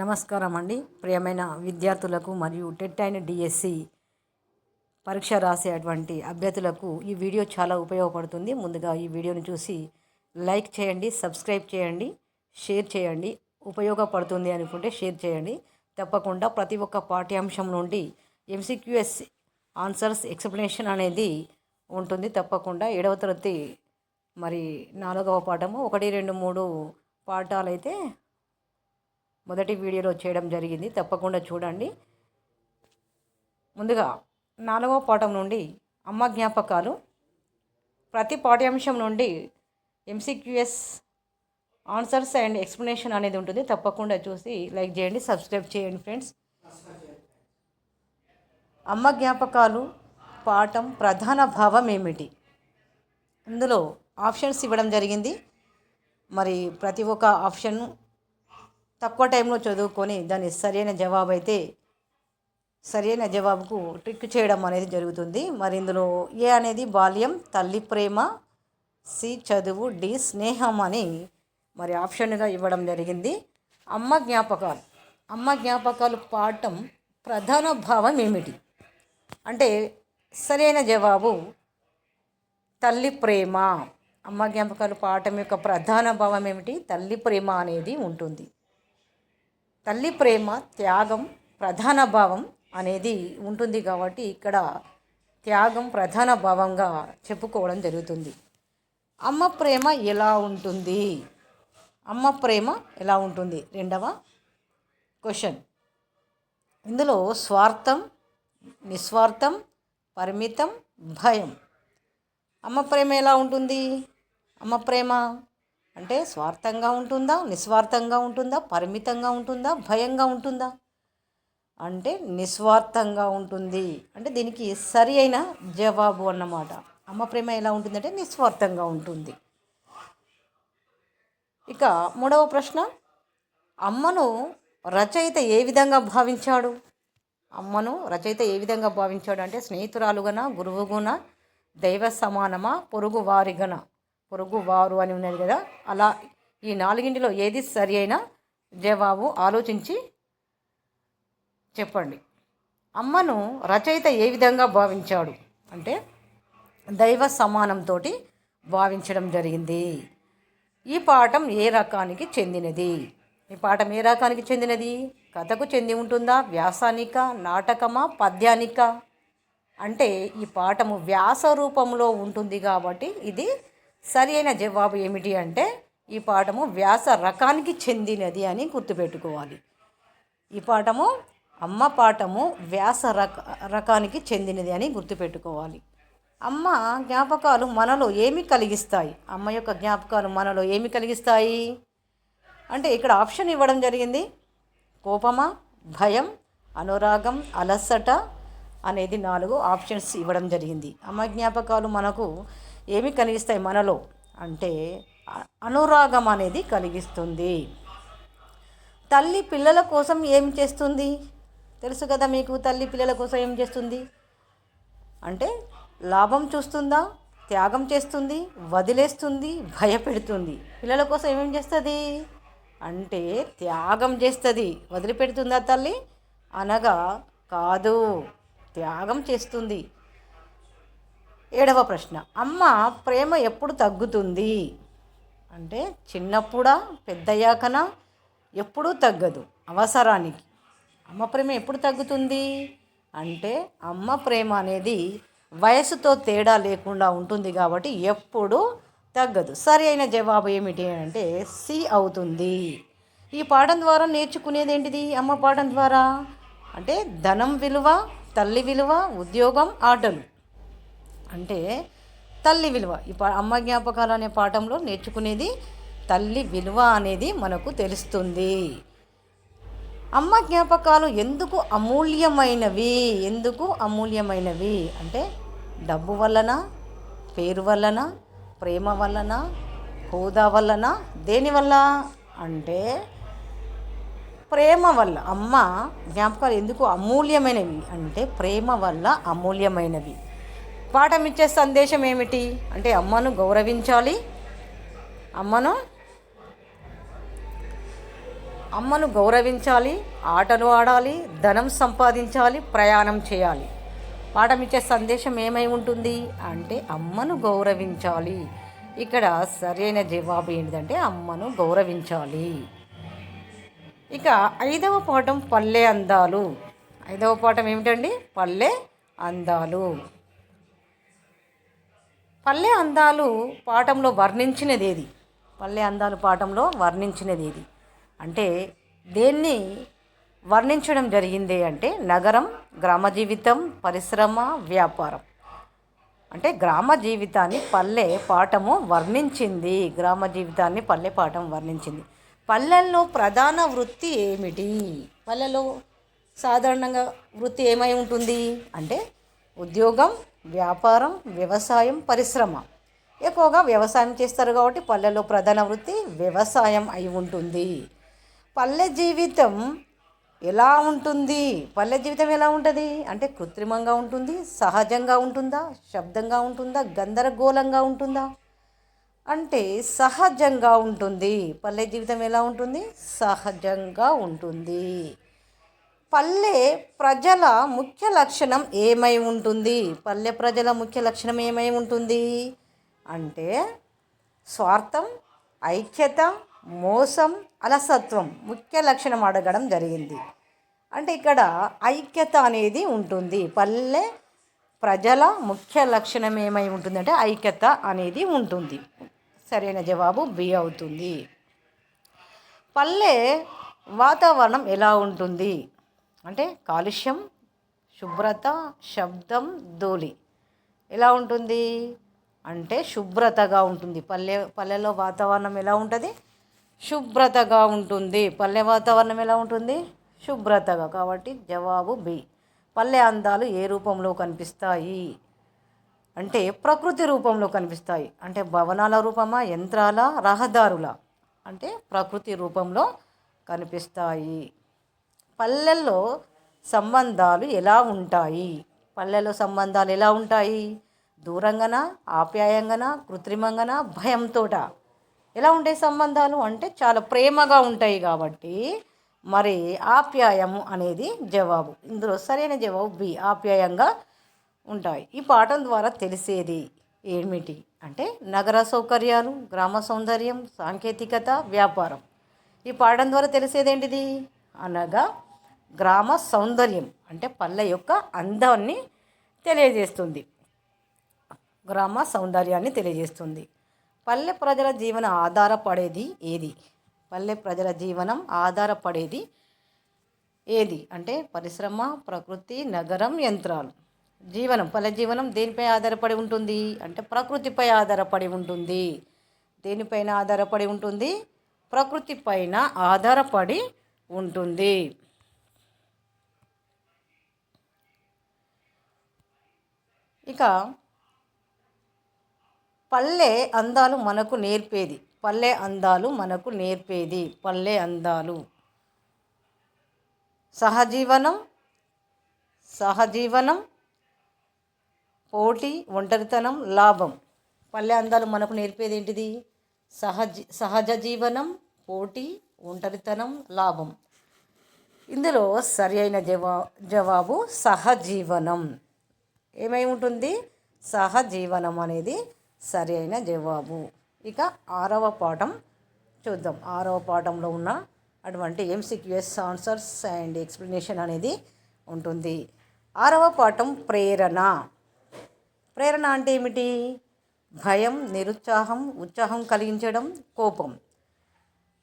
నమస్కారం అండి. ప్రియమైన విద్యార్థులకు మరియు టెట్ అండ్ డిఎస్సి పరీక్ష రాసేటువంటి అభ్యర్థులకు ఈ వీడియో చాలా ఉపయోగపడుతుంది. ముందుగా ఈ వీడియోని చూసి లైక్ చేయండి, సబ్స్క్రైబ్ చేయండి, షేర్ చేయండి. ఉపయోగపడుతుంది అనుకుంటే షేర్ చేయండి. తప్పకుండా ప్రతి ఒక్క పాఠ్యాంశం నుండి ఎంసీక్యూఎస్ ఆన్సర్స్ ఎక్స్ప్లెనేషన్ అనేది ఉంటుంది. తప్పకుండా 7వ తరగతి మరి 4వ పాఠము 1, 2, 3 పాఠాలైతే మొదటి వీడియోలో చేయడం జరిగింది. తప్పకుండా చూడండి. ముందుగా 4వ పాఠం నుండి అమ్మ జ్ఞాపకాలు, ప్రతి పాఠ్యాంశం నుండి ఎంసీక్యూఎస్ ఆన్సర్స్ అండ్ ఎక్స్ప్లెనేషన్ అనేది ఉంటుంది. తప్పకుండా చూసి లైక్ చేయండి, సబ్స్క్రైబ్ చేయండి ఫ్రెండ్స్. అమ్మ జ్ఞాపకాలు పాఠం ప్రధాన భావం ఏమిటి? ఇందులో ఆప్షన్స్ ఇవ్వడం జరిగింది. మరి ప్రతి ఒక్క ఆప్షన్ తక్కువ టైంలో చదువుకొని దాని సరైన జవాబు అయితే సరైన జవాబుకు ట్రిక్ చేయడం అనేది జరుగుతుంది. మరి ఇందులో ఏ అనేది బాల్యం, తల్లి ప్రేమ, సి చదువు, డి స్నేహం అని మరి ఆప్షన్గా ఇవ్వడం జరిగింది. అమ్మ జ్ఞాపకాలు పాఠం ప్రధాన భావం ఏమిటి అంటే సరైన జవాబు తల్లి ప్రేమ. అమ్మ జ్ఞాపకాలు పాఠం యొక్క ప్రధాన భావం ఏమిటి? తల్లి ప్రేమ అనేది ఉంటుంది. తల్లి ప్రేమ, త్యాగం ప్రధాన భావం అనేది ఉంటుంది కాబట్టి ఇక్కడ త్యాగం ప్రధాన భావంగా చెప్పుకోవడం జరుగుతుంది. అమ్మ ప్రేమ ఎలా ఉంటుంది? అమ్మ ప్రేమ ఎలా ఉంటుంది? రెండవ క్వశ్చన్. ఇందులో స్వార్థం, నిస్వార్థం, పరిమితం, భయం. అమ్మ ప్రేమ ఎలా ఉంటుంది? అమ్మ ప్రేమ అంటే స్వార్థంగా ఉంటుందా, నిస్వార్థంగా ఉంటుందా, పరిమితంగా ఉంటుందా, భయంగా ఉంటుందా? అంటే నిస్వార్థంగా ఉంటుంది. అంటే దీనికి సరి అయిన జవాబు అన్నమాట. అమ్మ ప్రేమ ఎలా ఉంటుందంటే నిస్వార్థంగా ఉంటుంది. ఇక 3వ ప్రశ్న. అమ్మను రచయిత ఏ విధంగా భావించాడు? అమ్మను రచయిత ఏ విధంగా భావించాడు అంటే స్నేహితురాలుగన, గురువుగున, దైవ సమానమా, పొరుగువారు అని ఉన్నది కదా, అలా ఈ 4ంటిలో ఏది సరి అయిన జవాబు ఆలోచించి చెప్పండి. అమ్మను రచయిత ఏ విధంగా భావించాడు అంటే దైవ సమానంతో భావించడం జరిగింది. ఈ పాఠం ఏ రకానికి చెందినది? ఈ పాఠం ఏ రకానికి చెందినది? కథకు చెంది ఉంటుందా, వ్యాసానిక, నాటకమా, పద్యానిక? అంటే ఈ పాఠము వ్యాస రూపంలో ఉంటుంది కాబట్టి ఇది సరి అయిన జవాబు ఏమిటి అంటే ఈ పాఠము వ్యాస రకానికి చెందినది అని గుర్తుపెట్టుకోవాలి. ఈ పాఠము అమ్మ పాఠము వ్యాస రకానికి చెందినది అని గుర్తుపెట్టుకోవాలి. అమ్మ జ్ఞాపకాలు మనలో ఏమి కలిగిస్తాయి? అమ్మ యొక్క జ్ఞాపకాలు మనలో ఏమి కలిగిస్తాయి అంటే ఇక్కడ ఆప్షన్ ఇవ్వడం జరిగింది. కోపమా, భయం, అనురాగం, అలసట అనేది 4 ఆప్షన్స్ ఇవ్వడం జరిగింది. అమ్మ జ్ఞాపకాలు మనకు ఏమి కలిగిస్తాయి మనలో అంటే అనురాగం అనేది కలిగిస్తుంది. తల్లి పిల్లల కోసం ఏం చేస్తుంది? తెలుసు కదా మీకు, తల్లి పిల్లల కోసం ఏం చేస్తుంది అంటే లాభం చూస్తుందా, త్యాగం చేస్తుంది, వదిలేస్తుంది, భయపెడుతుంది. పిల్లల కోసం ఏమేం చేస్తుంది అంటే త్యాగం చేస్తుంది. వదిలిపెడుతుందా తల్లి అనగా కాదు, త్యాగం చేస్తుంది. 7వ ప్రశ్న. అమ్మ ప్రేమ ఎప్పుడు తగ్గుతుంది అంటే చిన్నప్పుడా, పెద్దయ్యాకనా? ఎప్పుడూ తగ్గదు, అవసరానికి. అమ్మ ప్రేమ ఎప్పుడు తగ్గుతుంది అంటే అమ్మ ప్రేమ అనేది వయసుతో తేడా లేకుండా ఉంటుంది కాబట్టి ఎప్పుడూ తగ్గదు. సరి అయిన జవాబు ఏమిటి అంటే సి అవుతుంది. ఈ పాఠం ద్వారా నేర్చుకునేది ఏంటిది? అమ్మ పాఠం ద్వారా అంటే ధనం విలువ, తల్లి విలువ, ఉద్యోగం, ఆటలు. అంటే తల్లి విలువ. ఈ అమ్మ జ్ఞాపకాలు అనే పాఠంలో నేర్చుకునేది తల్లి విలువ అనేది మనకు తెలుస్తుంది. అమ్మ జ్ఞాపకాలు ఎందుకు అమూల్యమైనవి? అంటే డబ్బు వలన, పేరు వలన, ప్రేమ వలన, హోదా వలన, దేనివల్ల అంటే ప్రేమ వల్ల. అమ్మ జ్ఞాపకాలు ఎందుకు అమూల్యమైనవి అంటే ప్రేమ వల్ల అమూల్యమైనవి. పాఠం ఇచ్చే సందేశం ఏమిటి అంటే అమ్మను గౌరవించాలి, అమ్మను అమ్మను గౌరవించాలి, ఆటలు ఆడాలి, ధనం సంపాదించాలి, ప్రయాణం చేయాలి. పాఠం ఇచ్చే సందేశం ఏమై ఉంటుంది అంటే అమ్మను గౌరవించాలి. ఇక్కడ సరైన జవాబు ఏంటంటే అమ్మను గౌరవించాలి. ఇక 5వ పాఠం పల్లె అందాలు. 5వ పాఠం ఏమిటండి? పల్లె అందాలు. పల్లె అందాలు పాఠంలో వర్ణించినది ఏది? పల్లె అందాలు పాఠంలో వర్ణించినది ఏది అంటే దేన్ని వర్ణించడం జరిగింది అంటే నగరం, గ్రామ జీవితం, పరిశ్రమ, వ్యాపారం. అంటే గ్రామ జీవితాన్ని పల్లె పాఠము వర్ణించింది. గ్రామ జీవితాన్ని పల్లె పాఠం వర్ణించింది. పల్లెల్లో ప్రధాన వృత్తి ఏమిటి? పల్లెలో సాధారణంగా వృత్తి ఏమై ఉంటుంది అంటే ఉద్యోగం, వ్యాపారం, వ్యవసాయం, పరిశ్రమ. ఎక్కువగా వ్యవసాయం చేస్తారు కాబట్టి పల్లెలో ప్రధాన వృత్తి వ్యవసాయం అయి ఉంటుంది. పల్లె జీవితం ఎలా ఉంటుంది? పల్లె జీవితం ఎలా ఉంటుంది అంటే కృత్రిమంగా ఉంటుంది, సహజంగా ఉంటుందా, శబ్దంగా ఉంటుందా, గందరగోళంగా ఉంటుందా అంటే సహజంగా ఉంటుంది. పల్లె జీవితం ఎలా ఉంటుంది? సహజంగా ఉంటుంది. పల్లె ప్రజల ముఖ్య లక్షణం ఏమై ఉంటుంది? పల్లె ప్రజల ముఖ్య లక్షణం ఏమై ఉంటుంది అంటే స్వార్థం, ఐక్యత, మోసం, అలసత్వం ముఖ్య లక్షణం అడగడం జరిగింది. అంటే ఇక్కడ ఐక్యత అనేది ఉంటుంది. పల్లె ప్రజల ముఖ్య లక్షణం ఏమై ఉంటుందంటే ఐక్యత అనేది ఉంటుంది. సరైన జవాబు బి అవుతుంది. పల్లె వాతావరణం ఎలా ఉంటుంది అంటే కాలుష్యం, శుభ్రత, శబ్దం, ధూళి. ఎలా ఉంటుంది అంటే శుభ్రతగా ఉంటుంది. పల్లెలో వాతావరణం ఎలా ఉంటుంది? శుభ్రతగా ఉంటుంది. పల్లె వాతావరణం ఎలా ఉంటుంది? శుభ్రతగా. కాబట్టి జవాబు బి. పల్లె అందాలు ఏ రూపంలో కనిపిస్తాయి అంటే ప్రకృతి రూపంలో కనిపిస్తాయి. అంటే భవనాల రూపమా, యంత్రాల, రహదారుల అంటే ప్రకృతి రూపంలో కనిపిస్తాయి. పల్లెల్లో సంబంధాలు ఎలా ఉంటాయి? పల్లెల్లో సంబంధాలు ఎలా ఉంటాయి? దూరంగానా, ఆప్యాయంగానా, కృత్రిమంగానా, భయంతోట? ఎలా ఉంటాయి సంబంధాలు అంటే చాలా ప్రేమగా ఉంటాయి. కాబట్టి మరి ఆప్యాయము అనేది జవాబు. ఇందులో సరైన జవాబు బి, ఆప్యాయంగా ఉంటాయి. ఈ పాఠం ద్వారా తెలిసేది ఏమిటి అంటే నగర సౌకర్యాలు, గ్రామ సౌందర్యం, సాంకేతికత, వ్యాపారం. ఈ పాఠం ద్వారా తెలిసేది ఏంటిది అనగా గ్రామ సౌందర్యం అంటే పల్లె యొక్క అందాన్ని తెలియజేస్తుంది. గ్రామ సౌందర్యాన్ని తెలియజేస్తుంది. పల్లె ప్రజల జీవనం ఆధారపడేది ఏది? పల్లె ప్రజల జీవనం ఆధారపడేది ఏది అంటే పరిశ్రమ, ప్రకృతి, నగరం, యంత్రాలు. పల్లె జీవనం దేనిపై ఆధారపడి ఉంటుంది అంటే ప్రకృతిపై ఆధారపడి ఉంటుంది. దేనిపైన ఆధారపడి ఉంటుంది? ప్రకృతి పైన ఆధారపడి ఉంటుంది. ఇక పల్లె అందాలు మనకు నేర్పేది. పల్లె అందాలు మనకు నేర్పేది. పల్లె అందాలు సహజీవనం, పోటీ, ఒంటరితనం, లాభం. పల్లె అందాలు మనకు నేర్పేది ఏంటిది? సహజ జీవనం, పోటీ, ఒంటరితనం, లాభం. ఇందులో సరి అయిన జవాబు సహజీవనం. ఏమై ఉంటుంది? సహజీవనం అనేది సరి అయిన జవాబు. ఇక 6వ పాఠం చూద్దాం. 6వ పాఠంలో ఉన్న అటువంటి MCQS ఆన్సర్స్ అండ్ ఎక్స్ప్లెనేషన్ అనేది ఉంటుంది. 6వ పాఠం ప్రేరణ. ప్రేరణ అంటే ఏమిటి? భయం, నిరుత్సాహం, ఉత్సాహం కలిగించడం, కోపం.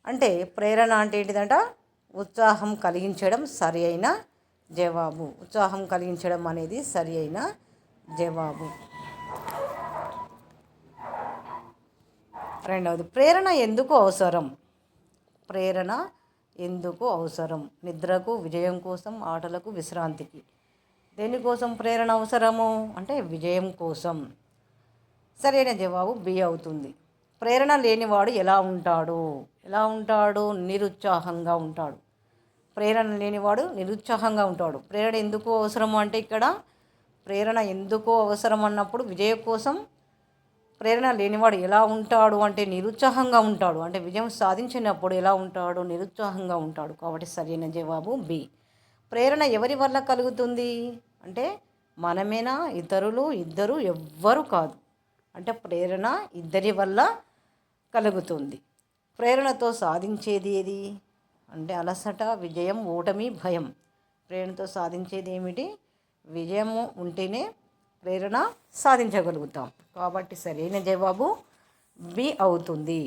అంటే ప్రేరణ అంటే ఏంటిదంట? ఉత్సాహం కలిగించడం సరి అయిన జవాబు. ఉత్సాహం కలిగించడం అనేది సరి అయిన జవాబు. రెండవది ప్రేరణ ఎందుకు అవసరం? ప్రేరణ ఎందుకు అవసరం? నిద్రకు, విజయం కోసం, ఆటలకు, విశ్రాంతికి. దేనికోసం ప్రేరణ అవసరము అంటే విజయం కోసం. సరైన జవాబు బి అవుతుంది. ప్రేరణ లేనివాడు ఎలా ఉంటాడు? నిరుత్సాహంగా ఉంటాడు. ప్రేరణ లేనివాడు నిరుత్సాహంగా ఉంటాడు. ప్రేరణ ఎందుకు అవసరము అంటే ఇక్కడ ప్రేరణ ఎందుకు అవసరం అన్నప్పుడు విజయం కోసం ప్రేరణ లేనివాడు ఎలా ఉంటాడు అంటే నిరుత్సాహంగా ఉంటాడు. అంటే విజయం సాధించినప్పుడు ఎలా ఉంటాడు? నిరుత్సాహంగా ఉంటాడు. కాబట్టి సరైన జవాబు బి. ప్రేరణ ఎవరి వల్ల కలుగుతుంది అంటే మనమేనా, ఇతరులు, ఇద్దరు ఎవ్వరు కాదు. అంటే ప్రేరణ ఇద్దరి వల్ల కలుగుతుంది. ప్రేరణతో సాధించేది ఏది అంటే అలసట, విజయం, ఓటమి, భయం. ప్రేరణతో సాధించేది ఏమిటి? విజయము ఉంటేనే ప్రేరణ సాధించగలుగుతాం. కాబట్టి సరైన జవాబు బి అవుతుంది.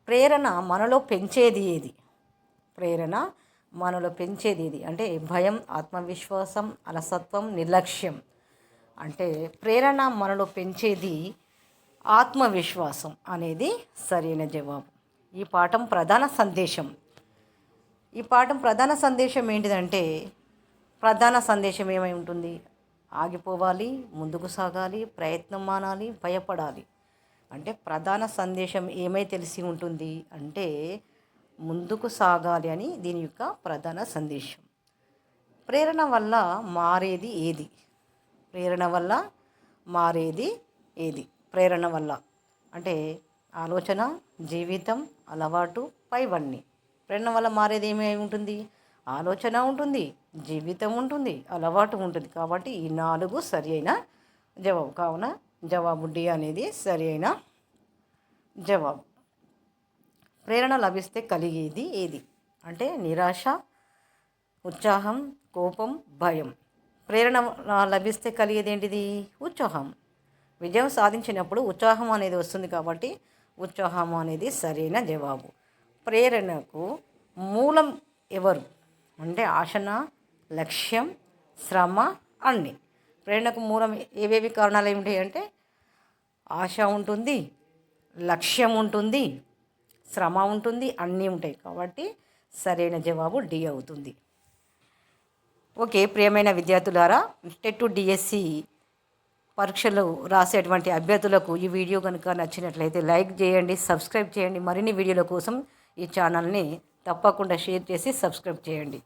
ప్రేరణ మనలో పెంచేది ఏది? ప్రేరణ మనలో పెంచేది ఏది అంటే భయం, ఆత్మవిశ్వాసం, అలసత్వం, నిర్లక్ష్యం. అంటే ప్రేరణ మనలో పెంచేది ఆత్మవిశ్వాసం అనేది సరైన జవాబు. ఈ పాఠం ప్రధాన సందేశం ఏంటిదంటే ప్రధాన సందేశం ఏమై ఉంటుంది? ఆగిపోవాలి, ముందుకు సాగాలి, ప్రయత్నం మానాలి, భయపడాలి. అంటే ప్రధాన సందేశం ఏమై తెలిసి ఉంటుంది అంటే ముందుకు సాగాలి అని దీని యొక్క ప్రధాన సందేశం. ప్రేరణ వల్ల మారేది ఏది? ప్రేరణ వల్ల మారేది ఏది? ప్రేరణ వల్ల అంటే ఆలోచన, జీవితం, అలవాటు, పైవన్నీ. ప్రేరణ వల్ల మారేది ఏమై ఉంటుంది? ఆలోచన ఉంటుంది, జీవితం ఉంటుంది, అలవాటు ఉంటుంది. కాబట్టి ఈ 4 సరి అయిన జవాబు. కావున జవాబు డి అనేది సరి అయిన జవాబు. ప్రేరణ లభిస్తే కలిగేది ఏది అంటే నిరాశ, ఉత్సాహం, కోపం, భయం. ప్రేరణ లభిస్తే కలిగేది ఏంటిది? ఉత్సాహం. విజయం సాధించినప్పుడు ఉత్సాహం అనేది వస్తుంది కాబట్టి ఉత్సాహం అనేది సరైన జవాబు. ప్రేరణకు మూలం ఎవరు అంటే ఆశన, లక్ష్యం, శ్రమ, అన్నీ. ప్రేరణకు మూలం ఏవేవి కారణాలు ఏమిటి అంటే ఆశ ఉంటుంది, లక్ష్యం ఉంటుంది, శ్రమ ఉంటుంది, అన్నీ ఉంటాయి. కాబట్టి సరైన జవాబు డి అవుతుంది. ఓకే ప్రియమైన విద్యార్థులారా, టెట్ డిఎస్సి పరీక్షలు రాసేటువంటి అభ్యర్థులకు ఈ వీడియో కనుక నచ్చినట్లయితే లైక్ చేయండి, సబ్స్క్రైబ్ చేయండి. మరిన్ని వీడియోల కోసం ఈ ఛానల్ని తప్పకుండా షేర్ చేసి సబ్స్క్రైబ్ చేయండి.